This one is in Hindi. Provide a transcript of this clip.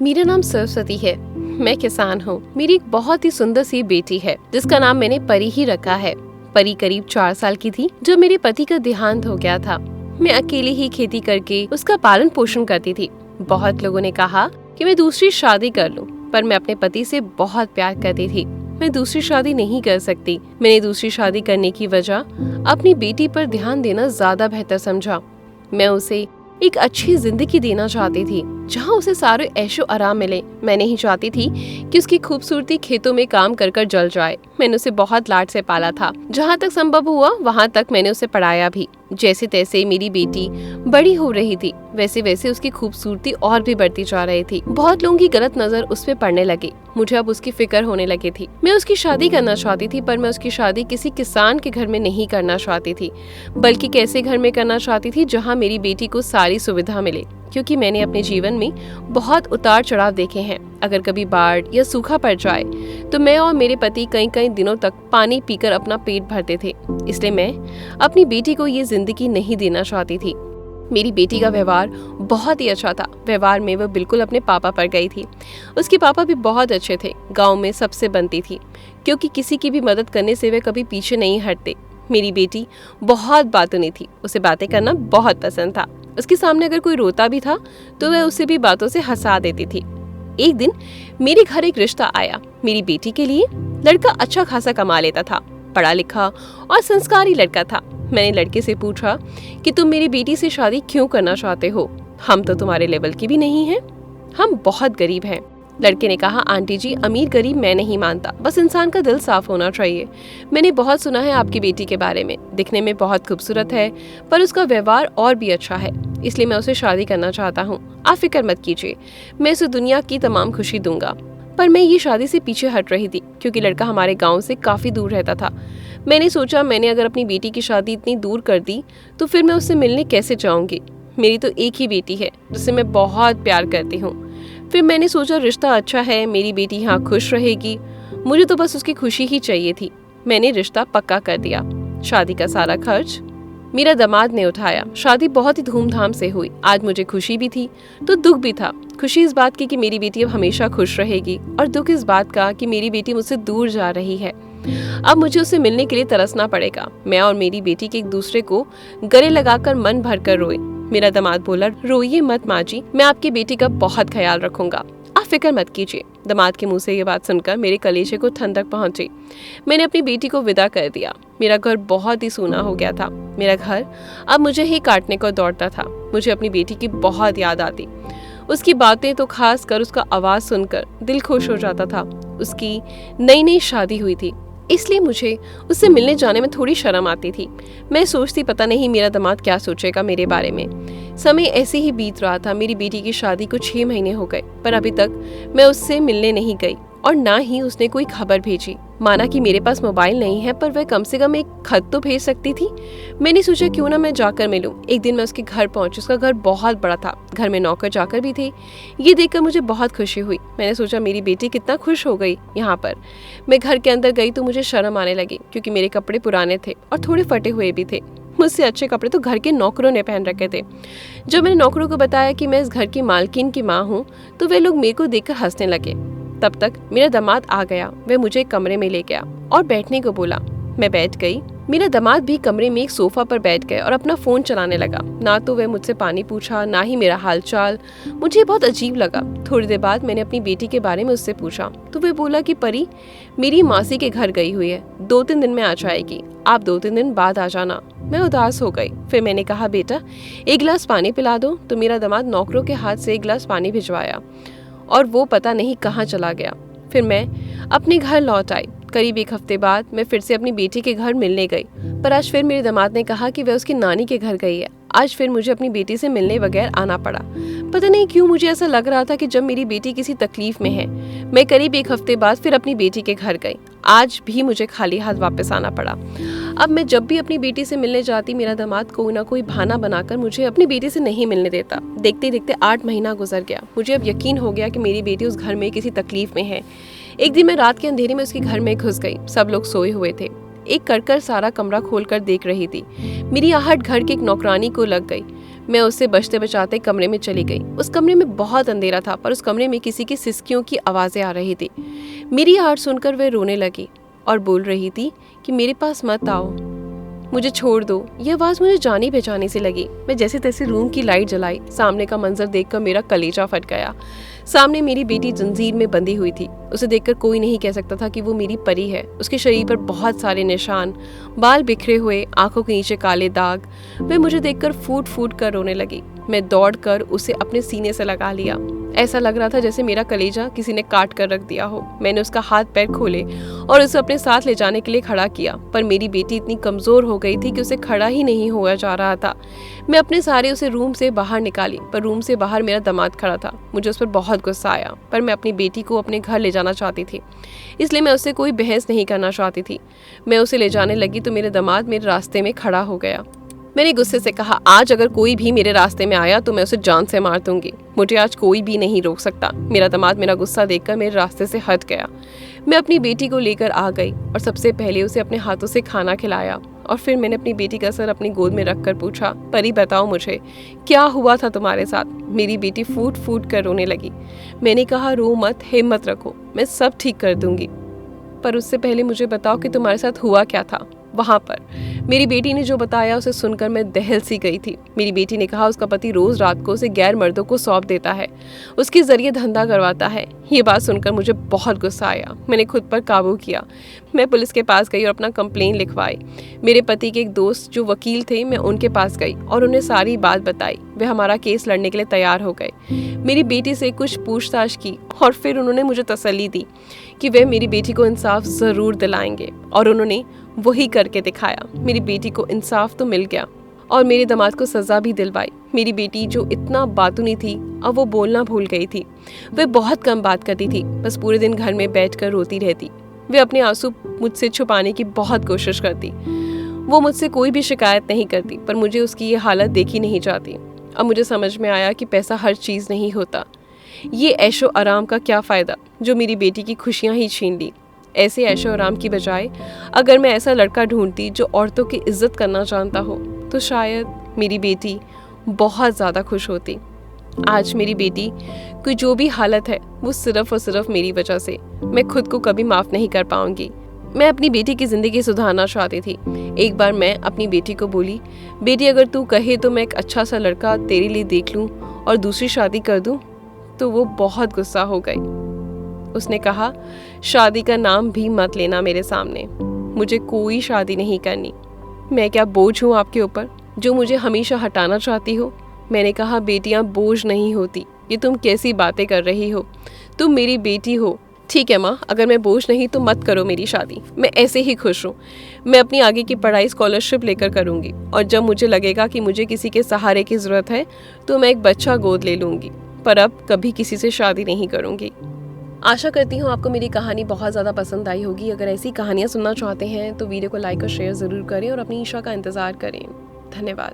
मेरा नाम सरस्वती है। मैं किसान हूँ। मेरी एक बहुत ही सुंदर सी बेटी है जिसका नाम मैंने परी ही रखा है। परी करीब 4 साल की थी जब मेरे पति का देहांत हो गया था। मैं अकेले ही खेती करके उसका पालन पोषण करती थी। बहुत लोगों ने कहा कि मैं दूसरी शादी कर लूं, पर मैं अपने पति से बहुत प्यार करती थी। मैं दूसरी शादी नहीं कर सकती। मैंने दूसरी शादी करने की वजह अपनी बेटी पर ध्यान देना ज्यादा बेहतर समझा। मैं उसे एक अच्छी जिंदगी देना चाहती थी जहाँ उसे सारे ऐशो आराम मिले। मैं नहीं चाहती थी कि उसकी खूबसूरती खेतों में काम कर कर जल जाए। मैंने उसे बहुत लाड से पाला था। जहाँ तक संभव हुआ वहाँ तक मैंने उसे पढ़ाया भी। जैसे तैसे मेरी बेटी बड़ी हो रही थी वैसे वैसे उसकी खूबसूरती और भी बढ़ती जा रही थी। बहुत लोगों की गलत नजर उस पे पड़ने लगी। मुझे अब उसकी फिक्र होने लगी थी। मैं उसकी शादी करना चाहती थी, पर मैं उसकी शादी किसी किसान के घर में नहीं करना चाहती थी, बल्कि कैसे घर में करना चाहती थी जहाँ मेरी बेटी को सारी सुविधा मिले। क्योंकि मैंने अपने जीवन में बहुत उतार चढ़ाव देखे हैं। अगर कभी बाढ़ या सूखा पड़ जाए तो मैं और मेरे पति कई कई दिनों तक पानी पीकर अपना पेट भरते थे। इसलिए मैं अपनी बेटी को ये जिंदगी नहीं देना चाहती थी। मेरी बेटी का व्यवहार बहुत ही अच्छा था। व्यवहार में वह बिल्कुल अपने पापा पर गई थी। उसके पापा भी बहुत अच्छे थे। गांव में सबसे बनती थी, क्योंकि किसी की भी मदद करने से वे कभी पीछे नहीं हटते। मेरी बेटी बहुत बातूनी थी। उसे बातें करना बहुत पसंद था। उसके सामने अगर कोई रोता भी था तो वह उसे भी बातों से हंसा देती थी। एक दिन मेरे घर एक रिश्ता आया मेरी बेटी के लिए। लड़का अच्छा खासा कमा लेता था, पढ़ा लिखा और संस्कारी लड़का था। मैंने लड़के से पूछा कि तुम मेरी बेटी से शादी क्यों करना चाहते हो? हम तो तुम्हारे लेवल की भी नहीं हैं, हम बहुत गरीब हैं। लड़के ने कहा, आंटी जी, अमीर गरीब मैं नहीं मानता, बस इंसान का दिल साफ होना चाहिए। मैंने बहुत सुना है आपकी बेटी के बारे में। दिखने में बहुत खूबसूरत है, पर उसका व्यवहार और भी अच्छा है, इसलिए मैं उसे शादी करना चाहता हूँ। आप फिक्र मत कीजिए, मैं उसे दुनिया की तमाम खुशी दूंगा। पर मैं ये शादी से पीछे हट रही थी, क्योंकि लड़का हमारे गाँव से काफी दूर रहता था। मैंने सोचा मैंने अगर अपनी बेटी की शादी इतनी दूर कर दी तो फिर मैं उससे मिलने कैसे जाऊंगी। मेरी तो एक ही बेटी है जिसे मैं बहुत प्यार करती हूँ। फिर मैंने सोचा रिश्ता अच्छा है, मेरी बेटी यहाँ खुश रहेगी, मुझे तो बस उसकी खुशी ही चाहिए थी। मैंने रिश्ता पक्का कर दिया। शादी का सारा खर्च मेरा दामाद ने उठाया। शादी बहुत ही धूमधाम से हुई। आज मुझे खुशी भी थी तो दुख भी था। खुशी इस बात की कि मेरी बेटी अब हमेशा खुश रहेगी, और दुख इस बात का कि मेरी बेटी मुझसे दूर जा रही है। अब मुझे उससे मिलने के लिए तरसना पड़ेगा। मैं और मेरी बेटी के एक दूसरे को गले लगाकर मन भरकर रोए। मेरा दामाद बोला, रोइए मत माँ जी, मैं आपकी बेटी का बहुत ख्याल रखूंगा, आप फिक्र मत कीजिए। दामाद के मुंह से ये बात सुनकर मेरे कलेजे को ठंडक पहुंची। मैंने अपनी बेटी को विदा कर दिया। मेरा घर बहुत ही सूना हो गया था। मेरा घर अब मुझे ही काटने को दौड़ता था। मुझे अपनी बेटी की बहुत याद आती। उसकी बातें तो खास कर उसका आवाज सुनकर दिल खुश हो जाता था। उसकी नई नई शादी हुई थी, इसलिए मुझे उससे मिलने जाने में थोड़ी शर्म आती थी। मैं सोचती पता नहीं मेरा दामाद क्या सोचेगा मेरे बारे में। समय ऐसे ही बीत रहा था। मेरी बेटी की शादी को 6 महीने हो गए, पर अभी तक मैं उससे मिलने नहीं गई और ना ही उसने कोई खबर भेजी। माना कि मेरे पास मोबाइल नहीं है, पर वह कम से कम एक खत तो भेज सकती थी। मैंने सोचा क्यों ना मैं जाकर मिलूं। एक दिन मैं उसके घर पहुंची। उसका घर बहुत बड़ा था, घर में नौकर चाकर भी थे। ये देखकर मुझे बहुत खुशी हुई। मैंने सोचा मेरी बेटी कितना खुश हो गई यहाँ पर। मैं घर के अंदर गई तो मुझे शर्म आने लगी, क्योंकि मेरे कपड़े पुराने थे और थोड़े फटे हुए भी थे। मुझसे अच्छे कपड़े तो घर के नौकरों ने पहन रखे थे। जब मैंने नौकरों को बताया कि मैं इस घर की मालकिन की माँ हूँ तो वे लोग मेरे को देखकर हंसने लगे। तब तक मेरा दामाद आ गया। वह मुझे एक कमरे में ले गया और बैठने को बोला। मैं बैठ गई। मेरा दामाद भी कमरे में एक सोफा पर बैठ गए और अपना फोन चलाने लगा। ना तो वह मुझसे पानी पूछा, ना ही मेरा हाल चाल। मुझे बहुत अजीब लगा। थोड़ी देर बाद मैंने अपनी बेटी के बारे में उससे पूछा तो वह बोला कि परी मेरी मासी के घर गई हुई है, 2-3 दिन में आ जाएगी, आप 2-3 दिन बाद आ जाना। मैं उदास हो गई। फिर मैंने कहा, बेटा एक गिलास पानी पिला दो। तो मेरा दामाद नौकरों के हाथ से एक गिलास पानी भिजवाया और वो पता नहीं कहाँ चला गया। फिर मैं अपने घर लौट आई। करीब 1 हफ्ते बाद मैं फिर से अपनी बेटी के घर मिलने गई, पर आज फिर मेरे दामाद ने कहा कि वह उसकी नानी के घर गई है। आज फिर मुझे अपनी बेटी से मिलने बगैर आना पड़ा। पता नहीं क्यों मुझे ऐसा लग रहा था कि जब मेरी बेटी किसी तकलीफ में है। मैं करीब 1 हफ्ते बाद फिर अपनी बेटी के घर गई। आज भी मुझे खाली हाथ वापस आना पड़ा। अब मैं जब भी अपनी बेटी से मिलने जाती, मेरा दामाद कोई ना कोई बहाना बनाकर मुझे अपनी बेटी से नहीं मिलने देता। देखते देखते 8 महीना गुजर गया। मुझे अब यकीन हो गया कि मेरी बेटी उस घर में किसी तकलीफ में है। एक दिन मैं रात के अंधेरे में उसके घर में घुस गई। सब लोग सोए हुए थे। एक कर सारा कमरा खोलकर देख रही थी। मेरी आहट घर की एक नौकरानी को लग गई। मैं उससे बचते बचाते कमरे में चली गई। उस कमरे में बहुत अंधेरा था, पर उस कमरे में किसी की सिसकियों की आवाज़ें आ रही थी। मेरी आहट सुनकर वह रोने लगी और बोल रही थी कि मेरे पास मत आओ, मुझे छोड़ दो। यह आवाज़ मुझे जानी पहचानी सी लगी। मैं जैसे तैसे रूम की लाइट जलाई। सामने का मंजर देखकर मेरा कलेजा फट गया। सामने मेरी बेटी जंजीर में बंधी हुई थी। उसे देखकर कोई नहीं कह सकता था कि वो मेरी परी है। उसके शरीर पर बहुत सारे निशान, बाल बिखरे हुए, आंखों के नीचे काले दाग। वह मुझे देखकर फूट फूट कर रोने लगी। मैं दौड़कर उसे अपने सीने से लगा लिया। ऐसा लग रहा था जैसे मेरा कलेजा किसी ने काट कर रख दिया हो। मैंने उसका हाथ पैर खोले और उसे अपने साथ ले जाने के लिए खड़ा किया, पर मेरी बेटी इतनी कमज़ोर हो गई थी कि उसे खड़ा ही नहीं हुआ जा रहा था। मैं अपने सारे उसे रूम से बाहर निकाली, पर रूम से बाहर मेरा दामाद खड़ा था। मुझे उस पर बहुत गुस्सा आया, पर मैं अपनी बेटी को अपने घर ले जाना चाहती थी, इसलिए मैं उससे कोई बहस नहीं करना चाहती थी। मैं उसे ले जाने लगी तो मेरे दामाद मेरे रास्ते में खड़ा हो गया। मैंने गुस्से से कहा, आज अगर कोई भी मेरे रास्ते में आया तो मैं उसे जान से मार दूंगी। मुझे आज कोई भी नहीं रोक सकता। मेरा दामाद मेरा गुस्सा देखकर मेरे रास्ते से हट गया। मैं अपनी बेटी को लेकर आ गई और सबसे पहले उसे अपने हाथों से खाना खिलाया और फिर मैंने अपनी बेटी का सर अपनी गोद में रखकर पूछा, परी बताओ मुझे क्या हुआ था तुम्हारे साथ। मेरी बेटी फूट फूट कर रोने लगी। मैंने कहा, रो मत, हिम्मत रखो, मैं सब ठीक कर दूंगी, पर उससे पहले मुझे बताओ कि तुम्हारे साथ हुआ क्या था वहाँ पर। मेरी बेटी ने जो बताया उसे सुनकर मैं दहल सी गई थी। मेरी बेटी ने कहा उसका पति रोज रात को उसे गैर मर्दों को सौंप देता है, उसके जरिए धंधा करवाता है। ये बात सुनकर मुझे बहुत गुस्सा आया। मैंने खुद पर काबू किया। मैं पुलिस के पास गई और अपना कंप्लेन लिखवाई। मेरे पति के एक दोस्त जो वकील थे, मैं उनके पास गई और उन्हें सारी बात बताई। वे हमारा केस लड़ने के लिए तैयार हो गए। मेरी बेटी से कुछ पूछताछ की और फिर उन्होंने मुझे तसल्ली दी कि वे मेरी बेटी को इंसाफ ज़रूर दिलाएंगे, और उन्होंने वही करके दिखाया। मेरी बेटी को इंसाफ तो मिल गया और मेरे दामाद को सज़ा भी दिलवाई। मेरी बेटी जो इतना बातूनी थी, अब वो बोलना भूल गई थी। वह बहुत कम बात करती थी, बस पूरे दिन घर में बैठकर रोती रहती। वे अपने आंसू मुझसे छुपाने की बहुत कोशिश करती। वो मुझसे कोई भी शिकायत नहीं करती, पर मुझे उसकी ये हालत देखी नहीं जाती। अब मुझे समझ में आया कि पैसा हर चीज़ नहीं होता। ये ऐशो आराम का क्या फ़ायदा जो मेरी बेटी की खुशियाँ ही छीन ली। ऐसे ऐशो आराम की बजाय अगर मैं ऐसा लड़का ढूंढती जो औरतों की इज्जत करना जानता हो, तो शायद मेरी बेटी बहुत ज़्यादा खुश होती। आज मेरी बेटी की जो भी हालत है वो सिर्फ और सिर्फ मेरी वजह से। मैं खुद को कभी माफ़ नहीं कर पाऊंगी। मैं अपनी बेटी की ज़िंदगी सुधारना चाहती थी। एक बार मैं अपनी बेटी को बोली, बेटी अगर तू कहे तो मैं एक अच्छा सा लड़का तेरे लिए देख लूँ और दूसरी शादी कर दूँ। तो वो बहुत गुस्सा हो गई। उसने कहा, शादी का नाम भी मत लेना मेरे सामने, मुझे कोई शादी नहीं करनी। मैं क्या बोझ हूँ आपके ऊपर जो मुझे हमेशा हटाना चाहती हो। मैंने कहा, बेटियाँ बोझ नहीं होती। ये तुम कैसी बातें कर रही हो, तुम मेरी बेटी हो। ठीक है माँ, अगर मैं बोझ नहीं तो मत करो मेरी शादी, मैं ऐसे ही खुश हूँ। मैं अपनी आगे की पढ़ाई स्कॉलरशिप लेकर करूँगी, और जब मुझे लगेगा कि मुझे किसी के सहारे की ज़रूरत है तो मैं एक बच्चा गोद ले लूँगी, पर अब कभी किसी से शादी नहीं करूँगी। आशा करती हूँ आपको मेरी कहानी बहुत ज़्यादा पसंद आई होगी। अगर ऐसी कहानियाँ सुनना चाहते हैं तो वीडियो को लाइक और शेयर ज़रूर करें और अपनी ईशा का इंतज़ार करें। धन्यवाद।